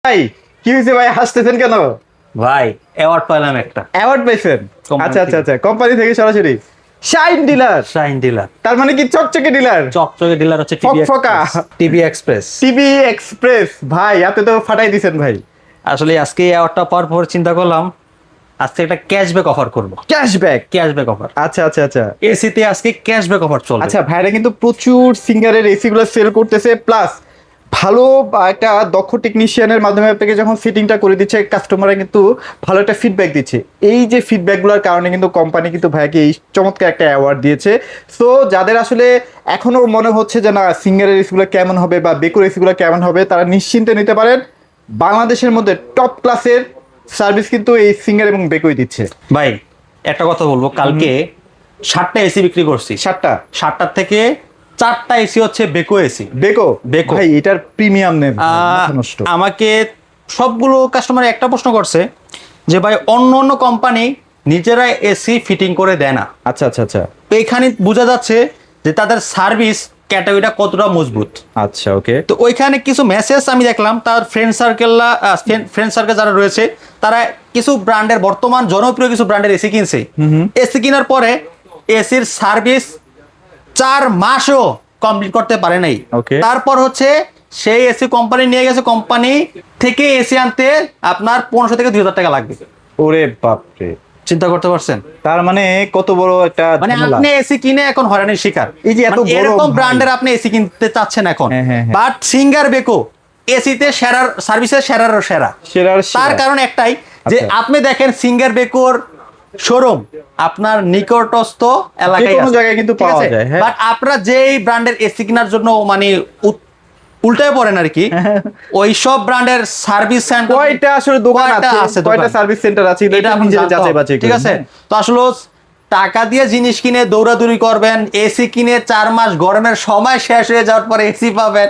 ভাই কি হয়েছে ভাই, হাসতেছেন কেন? ভাই অ্যাওয়ার্ড পেলাম একটা। অ্যাওয়ার্ড পাইছেন? Company আচ্ছা আচ্ছা থেকে। আচ্ছা, কোম্পানি থেকে সরাসরি শাইন ডিলার। Shine dealer. তার মানে কি চকচকে ডিলার? চকচকে ডিলার হচ্ছে ফকফকা। TV Express. টিভি এক্সপ্রেস ভাই, আপনি তো ফাটাই দিছেন ভাই। আসলে আজকে অ্যাওয়ার্ডটা পাওয়ার পর চিন্তা করলাম আজকে একটা ক্যাশব্যাক অফার করব। ক্যাশব্যাক? Cashback offer. আচ্ছা আচ্ছা আচ্ছা এসিতে আজকে ক্যাশব্যাক অফার চলবে। আচ্ছা, ভাইরা কিন্তু প্রচুর সিঙ্গারের এসি গুলো সেল করতেছে, প্লাস ভালো একটা দক্ষ টেকনিশিয়ানের মাধ্যমে আপনাকে যখন ফিটিংটা করে দিচ্ছে, কাস্টমাররা কিন্তু ভালো একটা ফিডব্যাক দিচ্ছে। এই যে ফিডব্যাকগুলোর কারণে কিন্তু কোম্পানি কিন্তু ভাইকে এই চমৎকার একটা অ্যাওয়ার্ড দিয়েছে। সো যাদের আসলে এখনো মনে হচ্ছে যে না সিঙ্গারের এসিগুলো কেমন হবে বা বেকুর এসিগুলো কেমন হবে, তারা নিশ্চিন্তে নিতে পারেন। বাংলাদেশের মধ্যে টপ ক্লাসের সার্ভিস কিন্তু এই সিঙ্গার এবং বেকুই দিচ্ছে। ভাই একটা কথা বলবো, কালকে 7টা এসি বিক্রি করছি। 7টা? 7টার থেকে 4টা এসি হচ্ছে বেকো এসি। বেকো? বেকো। ভাই এটার প্রিমিয়াম নেই, মাথা নষ্ট। আমাকে সবগুলো কাস্টমার একটা প্রশ্ন করছে যে ভাই অন্য অন্য কোম্পানি নিজেরা এসি ফিটিং করে দেয় না। আচ্ছা আচ্ছা আচ্ছা তো এখানে বোঝা যাচ্ছে যে তাদের সার্ভিস ক্যাটাগরিটা কতটা মজবুত। আচ্ছা ওকে। তো ওইখানে কিছু মেসেজ আমি দেখলাম, তার ফ্রেন্ড সার্কেল যারা রয়েছে তারা কিছু ব্র্যান্ডের, বর্তমান জনপ্রিয় কিছু ব্র্যান্ডের এসি কিনছে। এসি কেনার পরে এসির সার্ভিস 4 মাসও কমপ্লিট করতে পারে নাই। Okay. তারপর হচ্ছে সেই এসি কোম্পানি নিয়ে গেছে, কোম্পানি থেকে এসি আনতে আপনার 1500 থেকে 2000 টাকা লাগবে। ওরে বাপরে, চিন্তা করতে পারছেন? তার মানে কত বড় একটা মানে ঝামেলা। আপনি এসি কিনে এখন হয়রানির শিকার। এই যে এত মানে বড় এরকম ভাই। ব্র্যান্ডের আপনি এসি কিনতে চাচ্ছেন এখন, হ্যাঁ, হ্যাঁ, হ্যাঁ। বাট সিঙ্গার বেকো এসিতে সেরার সার্ভিসের সেরার সেরা। সেরার সেরা। তার কারণ একটাই যে আচ্ছা। আপনি দেখেন সিঙ্গার বেকোর শোরুম আপনার নিকটস্থ এলাকায় যেকোনো জায়গায় কিন্তু পাওয়া যায়, হ্যাঁ। বাট আপনারা যেই ব্র্যান্ডের এসি কেনার জন্য মানে উল্টায় পড়েন আর কি, ওই সব ব্র্যান্ডের সার্ভিস সেন্টার কয়টা আসলে দোকান কয়টা আছে, আছে কয়টা দোকান? সার্ভিস সেন্টার আছে, এটা আপনি নিজের জানতে যাচাই হবে, বাছাই ঠিক করুন, আছে? হ্যাঁ। তো আসলে টাকা দিয়ে জিনিস কিনে দৌড়াদৌড়ি করবেন, এসি কিনে 4 মাস গরমের সময় শেষ হয়ে যাওয়ার পরে এসি পাবেন,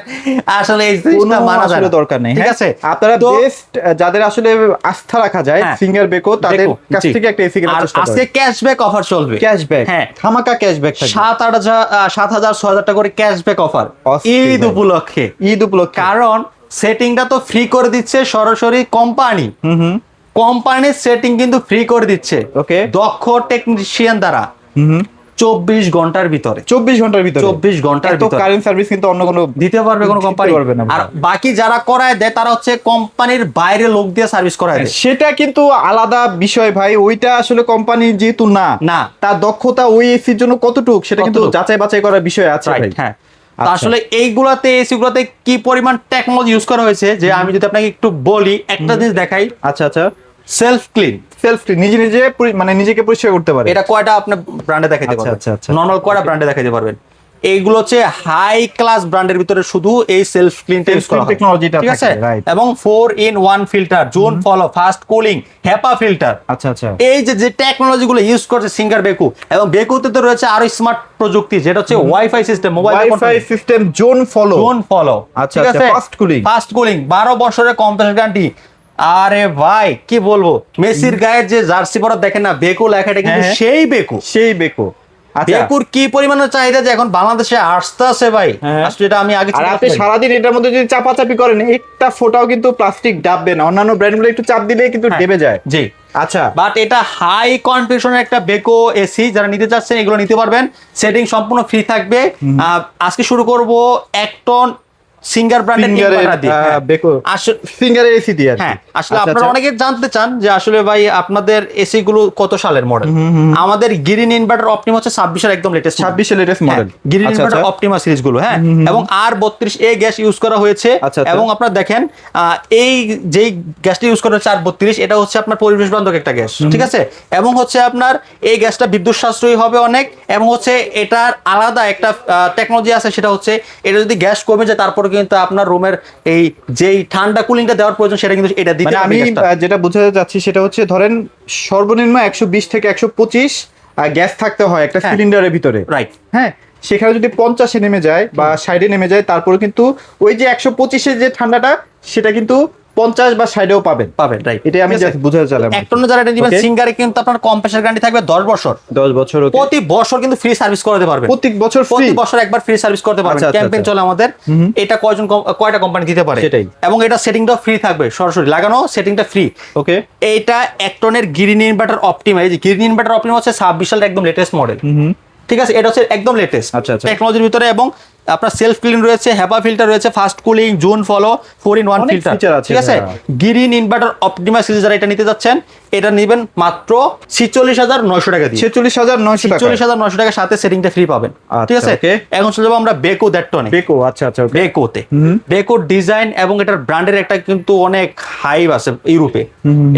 আসলে এই জিনিসটা কোনো মানা যায় আসলে না। দরকার নেই, ঠিক হ্যাঁ। আছে? আপনারা তো বেস্ট যাদের আসলে আস্থা রাখা যায় হ্যাঁ। সিঙ্গার বেকো, তাদের বেকো, কাছ জি। থেকে একটা এসি কেনার আর চেষ্টা আজকে করুন। ক্যাশব্যাক অফার চলবে। ক্যাশব্যাক? হ্যাঁ, ধামাকা ক্যাশব্যাক থাকবে। 7,000 6,000 টাকা করে ক্যাশব্যাক অফার অস্থির ঈদ ভাই। উপলক্ষে। ঈদ উপলক্ষে। কারণ সেটিংটা তো ফ্রি করে দিচ্ছে সরাসরি কোম্পানি। কোম্পানির সেটিং কিন্তু ফ্রি করে দিচ্ছে Okay. দক্ষ টেকনিশিয়ান দ্বারা 24 ঘন্টার ভিতরে। 24 ঘন্টার ভিতরে? 24 ঘন্টার তো ভিতরে কারেন্ট সার্ভিস কিন্তু অন্য কোনো দিতে পারবে কোনো দিতে কোম্পানি পারবে না ভাই। আর বাকি যারা করায় দেয় তারা হচ্ছে কোম্পানির বাইরে লোক দিয়ে সার্ভিস করায় দেয়। সেটা কিন্তু আলাদা বিষয় ভাই, ওইটা আসলে কোম্পানি যেহেতু না, না। তার দক্ষতা ওই এসির জন্য কতটুক সেটা কিন্তু কতটুক? যাচাই বাছাই করার বিষয় আছে ভাই। রাইট, হ্যাঁ। তো আচ্ছা। আসলে এইগুলাতে এসিগুলাতে কি পরিমাণ টেকনোলজি ইউজ করা হয়েছে যে আমি যদি আপনাকে একটু বলি, একটা জিনিস দেখাই, আচ্ছা আচ্ছা। Self clean. সেলফ নিজে নিজে মানে নিজেকে পরিষ্কার করতে পারে। এটা কয়টা আপনি ব্র্যান্ডে দেখাইতে আচ্ছা, পারবেন? আচ্ছা, আচ্ছা। নরমাল কয়টা ব্র্যান্ডে দেখাইতে পারবেন? এইগুলো হচ্ছে হাই ক্লাস ব্র্যান্ডের ভিতরে শুধু এই সেলফ ক্লিনটা ইউজ করা হয়, টেকনোলজিটা ঠিক আছে? থাকে, right. এবং 4-in-1 filter, zone follow, fast cooling, HEPA filter. আচ্ছা আচ্ছা। এই যে টেকনোলজিগুলো ইউজ করছে সিঙ্গার বেকু, এবং বেকুতে তো রয়েছে আরো স্মার্ট প্রযুক্তি যেটা হচ্ছে wifi system, mobile wifi system, zone follow. Zone follow, আচ্ছা, ঠিক আচ্ছা, আছে? fast cooling। ফাস্ট কুলিং, 12 বছরের কম্প্রেসার গ্যারান্টি। আরে ভাই কি বলবো, মেসির গায়ের যে জার্সি পরা দেখেন না, বেকু লেখাটা কিন্তু হ্যাঁ, সেই বেকু। সেই বেকো। আচ্ছা। বেকুর কি পরিমাণের চাহিদা যে এখন বাংলাদেশে আসতে আছে ভাই, হ্যাঁ। আসলে এটা আমি আগে আর চিন্তা আপনি করিনি। সারাদিন এটার মধ্যে যদি চাপাচাপি করেন, একটা ফোটাও কিন্তু প্লাস্টিক ডাববে না। অন্যান্য ব্র্যান্ডগুলো একটু চাপ দিলে কিন্তু হ্যাঁ, ডেবে যায়। জি। আচ্ছা। বাট এটা হাই কনফিগারেশনের একটা বেকো এসি, যারা নিতে চাচ্ছেন এগুলো নিতে পারবেন। সেটিং সম্পূর্ণ ফ্রি থাকবে। আজকে শুরু করব 1 টন সিঙ্গার ব্র্যান্ডের ইনভার্টার দিয়ে। হ্যাঁ। বেকো আসলে সিঙ্গারের এসি দিয়ে আর কি। হ্যাঁ, আসলে আচ্ছা, আপনারা আচ্ছা। অনেকে জানতে চান যে আসলে ভাই আপনাদের এসি গুলো কত সালের মডেল। আমাদের গ্রিন ইনভার্টার অপটিমা হচ্ছে 26 এর একদম লেটেস্ট, 26 এর লেটেস্ট মডেল। গ্রিন আচ্ছা, ইনভার্টার আচ্ছা। অপটিমা সিরিজ গুলো, হ্যাঁ। এবং R32 এ গ্যাস ইউজ করা হয়েছে। আচ্ছা, আচ্ছা। এবং আপনারা দেখেন এই যেই গ্যাসটা ইউজ করা হচ্ছে R32, এটা হচ্ছে আপনার পরিবেশ বান্ধব একটা গ্যাস, ঠিক আছে? এবং হচ্ছে আপনার এই গ্যাসটা বিদ্যুৎ সাশ্রয়ী হবে অনেক, এবং হচ্ছে এটার আলাদা একটা টেকনোলজি আছে, সেটা হচ্ছে এটা যদি গ্যাস কমে যায় তারপরে কিন্তু আপনার রুমের এই যেই ঠান্ডা কুলিংটা দেওয়ার প্রয়োজন সেটা কিন্তু এটা দিতে মানে পারবে আমি গ্যাসটা। যেটা বোঝাতে চাচ্ছি সেটা হচ্ছে, ধরেন সর্বনিম্ন 120 থেকে 125 গ্যাস থাকতে হয় একটা হ্যাঁ। সিলিন্ডারের ভিতরে, রাইট। হ্যাঁ। সেখানে যদি 50-এ নেমে যায় বা 60-এ নেমে যায়, তারপরে কিন্তু ওই যে 125-এর যে ঠান্ডাটা সেটা কিন্তু 50 বা 60-এও পাবেন। রাইট, এটাই আমি জাস্ট বুঝাতে চাইলাম। এক টনের যারা নেবেন Okay. সিঙ্গারে কিন্তু আপনার কম্প্রেসার গ্যারান্টি থাকবে 10 বছর। 10 বছর। ওকে, প্রতি বছর কিন্তু ফ্রি সার্ভিস করতে পারবেন। প্রতি বছর ফ্রি, প্রতি বছর একবার ফ্রি সার্ভিস করতে পারবেন। আচ্ছা, ক্যাম্পেইন চলে আমাদের। এটা কয়টা কোম্পানি দিতে পারে সেটাই। এবং এটা সেটিংটাও ফ্রি থাকবে, সরাসরি লাগানো সেটিংটা ফ্রি। ওকে, এইটা 1 টনের গ্রিন ইনভার্টার অপটিমা। এই যে গ্রিন ইনভার্টার অপটিমা হচ্ছে 26 সালের একদম লেটেস্ট মডেল। ঠিক আছে, এটা হচ্ছে একদম লেটেস্ট আচ্ছা, আচ্ছা। টেকনোলজির ভিতরে। এবং আপনার সেলফ ক্লিন রয়েছে, হেপা ফিল্টার রয়েছে, fast cooling, zone follow, 4-in-1 অনেক ফিল্টার। feature আছে, ঠিক আছে, হ্যাঁ। গ্রিন ইনভার্টার অপটিমা সিরিজ যারা এটা নিতে যাচ্ছেন, এটা নেবেন মাত্র 46,900 টাকা দিয়ে। 46,900 টাকা। 46,900 টাকার সাথে সেটিংটা ফ্রি পাবেন। ঠিক আচ্ছা, আছে, okay. এখন চলে যাবো আমরা বেকো দ্যাটটনে। বেকো, আচ্ছা আচ্ছা, ওকে। বেকোতে বেকোর ডিজাইন এবং এটার ব্র্যান্ডের একটা কিন্তু অনেক হাইপ আছে ইউরোপে।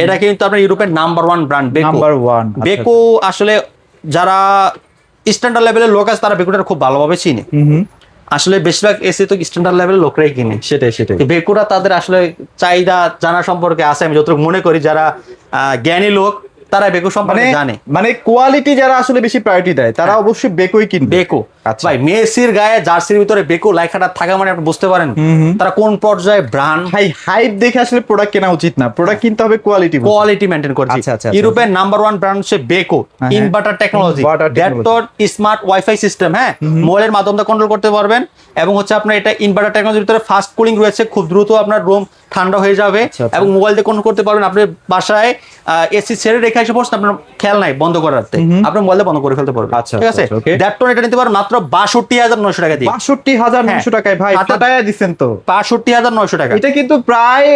এটা কিন্তু আপনার ইউরোপের নাম্বার 1 ব্র্যান্ড বেকো। নাম্বার 1, আচ্ছা, বেকো আসলে যারা স্ট্যান্ডার্ড লেভেলের লোক আছে তারা বেকোটা খুব ভালোভাবে চিনে। আসলে বেশিরভাগ এসি তো স্ট্যান্ডার্ড লেভেলের লোকরাই কিনে। সেটাই। বেকুরা তাদের আসলে চাহিদা জানা সম্পর্কে আছে, আমি যতটুকু মনে করি যারা জ্ঞানী লোক তারা বেকো সম্পর্কে জানে। মানে কোয়ালিটি যারা আসলে বেশি প্রায়োরিটি দেয় তারা অবশ্যই বেকোই কিনবে। বেকো, আচ্ছা। ভাই মেসির গায়ে জার্সির ভিতরে বেকো লেখাটা থাকা মানে আপনি বুঝতে পারেন তারা কোন পর্যায়ে ব্র্যান্ড। ভাই হাইপ দেখে আসলে প্রোডাক্ট কেনা উচিত না, প্রোডাক্ট কিনতে হবে কোয়ালিটি মেইনটেইন করছে। আচ্ছা, আচ্ছা, ইউরোপের নাম্বার 1 ব্র্যান্ড হচ্ছে বেকো ইনভার্টার টেকনোলজি। দ্যাটর স্মার্ট ওয়াইফাই সিস্টেম, হ্যাঁ, মোবাইলের মাধ্যমে কন্ট্রোল করতে পারবেন। এবং হচ্ছে আপনার এটা ইনভার্টার টেকনোলজির ভিতরে ফাস্ট কুলিং রয়েছে, খুব দ্রুত আপনার রুম ঠান্ডা হয়ে যাবে। আচ্ছা, আচ্ছা। এবং মোবাইল দিয়ে কন্ট্রোল করতে পারবেন। আপনি বাসায় এসি ছেড়ে রেখে এসে পড়ছেন, আপনার খেয়াল নাই বন্ধ করে রাখতে, আপনার মোবাইলে বন্ধ করে ফেলতে পারবেন। আচ্ছা, ঠিক আছে, আচ্ছা, okay. দ্যাটর এটা নিতে পারেন মাত্র 62,900 টাকা দিয়ে। 62,900 টাকায় ভাই হাতে- ফাটায়া দিচ্ছেন তো। 62,900 টাকা। এটা কিন্তু প্রায়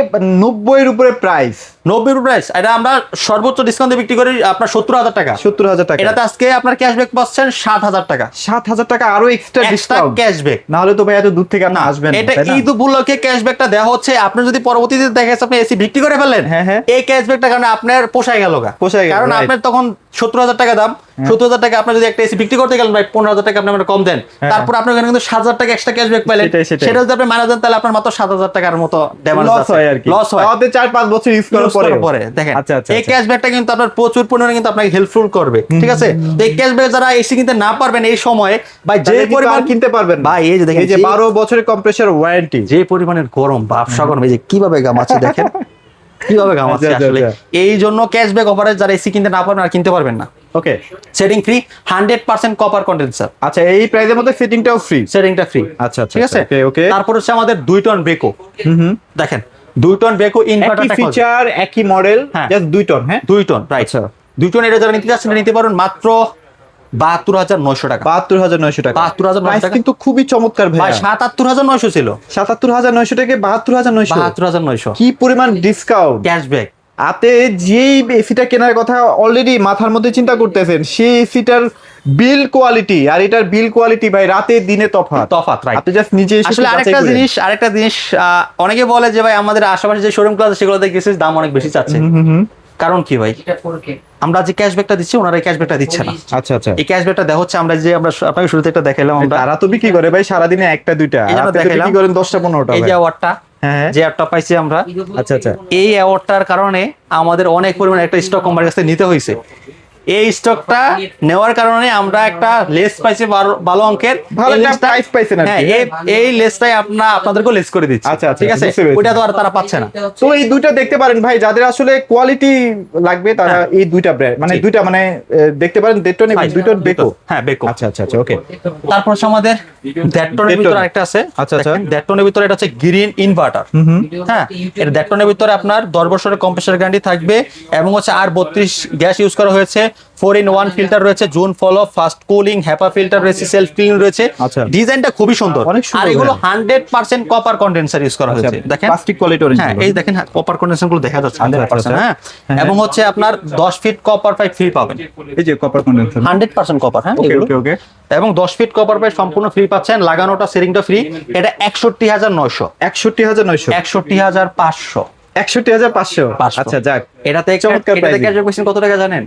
90-এর উপরে প্রাইস। 90 প্রাইস। এটা আমরা সর্বোচ্চ ডিসকাউন্টে বিক্রি করি আপনার 70,000 টাকা। 70,000 টাকা। এটাতে আজকে আপনার ক্যাশব্যাক পাচ্ছেন 7,000 টাকা। 7,000 টাকা আরো এক্সট্রা এক্সট্রা ডিসকাউন্ট। ক্যাশব্যাক। না হলে তো ভাই এত দূর থেকে আপনি আসবেন না, এটা তাই না? ঈদ উপলক্ষে ক্যাশব্যাকটা দেওয়া হচ্ছে। আপনি যদি পরবর্তীতে দেখা যাচ্ছে আপনি এসি বিক্রি করে ফেললেন, হ্যাঁ, হ্যাঁ। এই ক্যাশব্যাকটা কারণে আপনার পোষায় গেল গা। পোষায় গেল, কারণ right. আপনার তখন 70,000 টাকা দাম, 70,000 টাকা আপনি যদি একটা এসি বিক্রি করতে গেলেন ভাই 15,000 টাকা আপনি আমাকে কম দেন, তারপর আপনি ওখানে কিন্তু 7,000 টাকা এক্সট্রা ক্যাশব্যাক পাইলেন। সেটাই। সেটা যদি আপনি মারা দেন তাহলে আপনার মাত্র 7,000 টাকার মতো ড্যামেজ লস হয় আর কি। লস হয়। তাহলে 4-5 বছর ইউজ করার পরে দেখেন আচ্ছা, আচ্ছা, এই আচ্ছা। ক্যাশব্যাকটা কিন্তু আপনার প্রচুর পরিমাণে কিন্তু আপনাকে হেল্পফুল করবে। ঠিক আছে, তো এই ক্যাশব্যাক যারা এসি কিনতে না পারবেন এই সময়ে ভাই যে পরিমাণ কিনতে পারবেন ভাই এই যে দেখেন এই যে 12 বছরের কম্প্রেসর ওয়ারেন্টি, যে পরিমাণের গরম বাপসা গরম, এই যে কিভাবে ঘামাচ্ছে দেখেন কিভাবে ঘামাচ্ছে আচ্ছা, আসলে। আচ্ছা। এই জন্য ক্যাশব্যাক অফারে যারা এসি কিনতে না পারবেন আর কিনতে পারবেন না। ওকে, সেটিং ফ্রি, 100% কপার কন্ডেন্সার। আচ্ছা এই প্রাইসের মধ্যে ফিটিংটাও ফ্রি। সেটিংটা ফ্রি। আচ্ছা, আচ্ছা, ঠিক আছে, ওকে, ওকে। তারপর হচ্ছে আমাদের 2 টন বেকো। দেখেন 2 টন বেকো ইনভার্টার একই ফিচার একই মডেল, হ্যাঁ। Just 2 ton. হ্যাঁ, 2 টন রাইট। আচ্ছা। 2 টন এটা যারা নিতে যাচ্ছেন নিতে পারেন মাত্র 72,900 টাকা। 72,900 টাকা। 72,900 প্রাইস টাকা। কিন্তু খুবই চমৎকার ভাই ভাই। 77,900 ছিল, 77,900 থেকে 72,900। 72,900 কি পরিমাণ ডিসকাউন্ট! ক্যাশব্যাক। আপনি যেই এসিটা কেনার কথা অলরেডি মাথার মধ্যে চিন্তা করতেছেন, সেই এসিটার বিল কোয়ালিটি আর এটার বিল কোয়ালিটি ভাই রাতে দিনে তফাৎ। রাইট। আপনি জাস্ট নিজে এসে আসলে আরেকটা জিনিস অনেকে বলে যে ভাই আমাদের আশেপাশে যে শোরুম গুলো আছে সেগুলোতে গেছিস দাম অনেক বেশি চাচ্ছে। কারণ কি ভাই, আমরা যে ক্যাশব্যাকটা দিচ্ছি ওনারা এই ক্যাশব্যাকটা দিচ্ছে না। আচ্ছা, আচ্ছা। এই ক্যাশব্যাকটা দেওয়া হচ্ছে আমরা আপনাকে শুরুতে একটা দেখাইলাম আমরা, তারা তো বিক্রি করে ভাই সারাদিনে একটা দুইটা, এই যে আমরা আপনি তো দেখাইলাম। বিক্রি করেন 10টা 15টা। এই যে অ্যাওয়ার্ডটা, হ্যাঁ, যে অ্যাওয়ার্ডটা পাইছি আমরা, আচ্ছা, আচ্ছা। এই অ্যাওয়ার্ডটার কারণে আমাদের অনেক পরিমাণে একটা স্টক কোম্পানির কাছে নিতে হয়েছে। এই স্টকটা নেওয়ার কারণে আমরা একটা লেস পাইছি ভালো অঙ্কের। ভালো এই একটা লেসটা- price পাইছেন আর কি, হ্যাঁ, এই লেসটাই আপনাদেরকেও লেস করে দিচ্ছি। আচ্ছা, আচ্ছা, ঠিক আছে, বুঝতে পেরেছি। ওইটা তো আর তারা পাচ্ছে না। তো এই দুইটা দেখতে পারেন ভাই, যাদের আসলে কোয়ালিটি লাগবে তারা এই দুইটা ব্র্যান্ড মানে জি। দুইটা মানে দেখতে পারেন ডেটন এবং দুইটন বেকো। হ্যাঁ, বেকো। আচ্ছা, আচ্ছা, আচ্ছা, ওকে। তারপর হচ্ছে আমাদের দ্যাটটনের ভিতরে আরেকটা আছে। আচ্ছা, আচ্ছা। দ্যাটটনের ভিতরে এটা হচ্ছে গ্রিন ইনভার্টার। হ্যাঁ, এটা দ্যাটটনের ভিতরে আপনার 10 বছরের কম্প্রেসার গ্যারান্টি থাকবে এবং হচ্ছে আর 32 গ্যাস ইউজ করা হয়েছে, 4-in-1 ফিল্টার রয়েছে, zone follow, fast cooling, HEPA filter রয়েছে, সেলফ ক্লিন রয়েছে। আচ্ছা। ডিজাইনটা খুবই সুন্দর, অনেক সুন্দর, আর এগুলো হ্যাঁ। 100% কপার কন্ডেন্সার ইউজ করা হয়েছে। দেখেন প্লাস্টিক কোয়ালিটি অরেঞ্জ। হ্যাঁ, এই দেখেন কপার কন্ডেন্সার গুলো দেখা যাচ্ছে 100%। আচ্ছা, হ্যাঁ, হ্যাঁ। এবং হচ্ছে আপনার 10 ফিট কপার পাইপ ফ্রি পাবেন, এই যে কপার কন্ডেন্সার। 100% কপার। হ্যাঁ, ওকে, এগুলো। ওকে, ওকে। এবং 10 ফিট কপার পাইপ সম্পূর্ণ ফ্রি পাচ্ছেন, লাগানোটা সেটিংটা ফ্রি। এটা 61,900, 61,900, 61,500, 61,500। 500 আচ্ছা, যাক, এটাতে চমৎকার pricing। ক্যাশব্যাক পাচ্ছেন কত টাকা জানেন?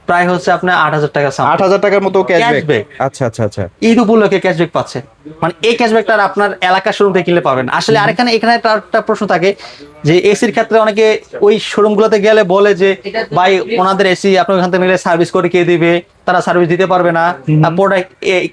প্রায় হচ্ছে আপনার 8,000 টাকা। 8,000 টাকার মতো ক্যাশব্যাক। Cashback। আচ্ছা, আচ্ছা, আচ্ছা। ঈদ উপলক্ষে ক্যাশব্যাক পাচ্ছে, মানে এই ক্যাশব্যাকটা আর আপনার এলাকার শোরুম থেকে কিনলে পাবেন। আসলে আরেকখানে এখানে একটা প্রশ্ন থাকে যে এসির ক্ষেত্রে অনেকে ওই শোরুম গুলোতে গেলে বলে যে ভাই ওনাদের এসি আপনি ওখান থেকে নিলে সার্ভিস করে কে দিবে, তারা সার্ভিস দিতে পারবে না, প্রোডাক্ট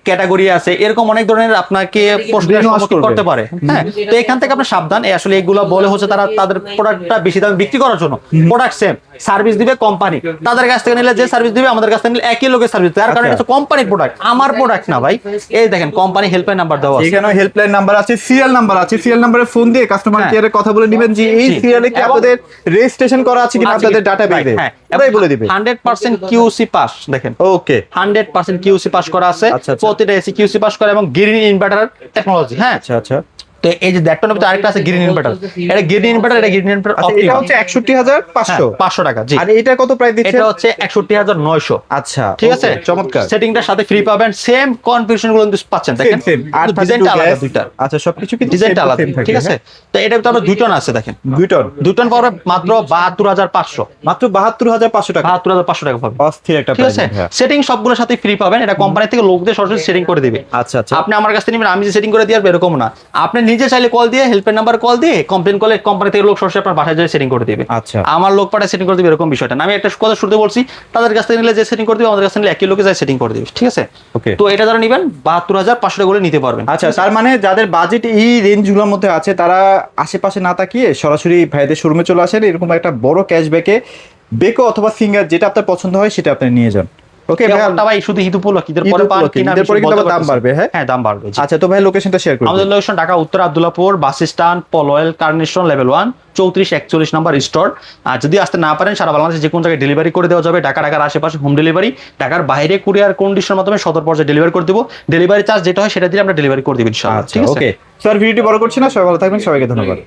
ক্যাটাগরি আছে, এরকম অনেক ধরনের আপনাকে প্রশ্নের Brainwash সম্মুখীন করতে পারে। হ্যাঁ, তো এখান থেকে আপনি সাবধান। আসলে এগুলো বলে হচ্ছে তারা তাদের প্রোডাক্টটা বেশি দামে বিক্রি করার জন্য। প্রোডাক্ট সেম, সার্ভিস দিবে কোম্পানি, তাদের কাছ থেকে নিলে যে সার্ভিস দিবে আমাদের কাছ থেকে নিলে একই লোকের সার্ভিস, তার কারণে এটা কোম্পানির প্রোডাক্ট, আমার প্রোডাক্ট না ভাই। এই দেখেন কোম্পানি হেল্পলাইন নাম্বার দেওয়া আছে, এখানে হেল্পলাইন নাম্বার আছে, সিরিয়াল নাম্বার আছে, সিরিয়াল নাম্বারে ফোন দিয়ে কাস্টমার হ্যাঁ। কেয়ারে কথা বলে নেবেন যে এই জি। সিরিয়ালে কি এবং- আপনাদের রেজিস্ট্রেশন করা আছে কিনা, আপনাদের ডাটা বেজে এটাই বলে দিবে। 100% কিউসি পাস, দেখেন ওকে 100% কিউসি পাস করা আছে, আচ্ছা, আচ্ছা। প্রতিটা এসি কিউসি পাস করা এবং গ্রিন ইনভার্টার টেকনোলজি। হ্যাঁ, আচ্ছা আচ্ছা তো এই যে দেখটা নবীতে আরেকটা আছে গ্রিন ইনভার্টার, এটা গ্রিন ইনভার্টার, এটা গ্রিন ইনভার্টার আচ্ছা, এটা হচ্ছে 61,500 500 টাকা। জি, আর এটা কত প্রাইস দিচ্ছে? এটা হচ্ছে 61,900। আচ্ছা ঠিক আছে, okay, চমৎকার। সেটিংটার সাথে ফ্রি পাবেন, সেম কনফিগারেশন গুলো কিন্তু পাচ্ছেন, দেখেন সেম আর ডিজাইনটা আলাদা দুইটা। আচ্ছা সবকিছু কিন্তু ডিজাইনটা same আলাদা, same থাকে, ঠিক আছে। হ্যাঁ? তো এটা তো আমরা 2 টন আছে, দেখেন দুই টন 2 টন পাবে মাত্র 72,500, মাত্র 72,500 টাকা। 72,500 টাকা পাবেন। অস্থির একটা ঠিক প্রাইস। আছে, সেটিং সবগুলোর সাথে ফ্রি পাবেন, এটা কোম্পানি থেকে লোক দিয়ে সরাসরি সেটিং করে দিবে। আচ্ছা আচ্ছা আপনি আমার কাছ থেকে নেবেন, আমি যে সেটিং করে দিয়ে আসবো এরকম না, আপনি নিজে চাইলে কল দিয়ে হেল্পের নাম্বার কল দিয়ে কমপ্লেন করলে কোম্পানি থেকে লোক সরাসরি আপনার বাসায় যেয়ে সেটিং করে দিবে। আচ্ছা। আমার লোক পাঠায় সেটিং করে দিবে, এরকম বিষয়টা না। আমি একটা কথা শুরুতে বলছি, তাদের কাছ থেকে নিলে যে সেটিং করে দিবে, আমাদের কাছ থেকে নিলে একই লোকে যায় সেটিং করে দিবে। ঠিক আছে, ওকে। তো এটা যারা নেবেন 72,500 টাকা করে নিতে পারবেন। আচ্ছা তার মানে যাদের বাজেট এই রেঞ্জগুলোর মধ্যে আছে তারা আশেপাশে না তাকিয়ে সরাসরি ভাইদের শোরুমে চলে আসেন, এরকম একটা বড় ক্যাশব্যাকে বেকো অথবা সিঙ্গার যেটা আপনার পছন্দ হয় সেটা আপনি নিয়ে যান। ওকে ভাই, এটা ভাই শুধু ঈদ উপলক্ষে, ঈদের ঈদ পরে পান উপলক্ষে, কিনা ঈদের পরে বেশি কিন্তু বলতে আবার দাম পারতেছি না। বাড়বে, হ্যাঁ? হ্যাঁ, দাম বাড়বে, জি। আচ্ছা তো ভাই লোকেশনটা শেয়ার করুন। আমাদের লোকেশন ঢাকা উত্তর Abdullahpur bus stand, Polwel, Carnation level 1 3441 number store. আর যদি আসতে না পারেন, সারা বাংলাদেশে যে কোনো জায়গায় ডেলিভারি করে দেওয়া যাবে। ঢাকার আশেপাশে হোম ডেলিভারি, ঢাকার বাইরে কুরিয়ার কন্ডিশনের মাধ্যমে সদর পর্যায়ে ডেলিভারি করে দেবো। ডেলিভারি চার্জ যেটা হয় সেটা দিয়ে আমরা ডেলিভারি করে দিব ইনশাআল্লাহ। আচ্ছা ঠিক আছে। ওকে স্যার, ভিডিওটি বড় করছি না, সবাই ভালো থাকবেন, সবাইকে ধন্যবাদ।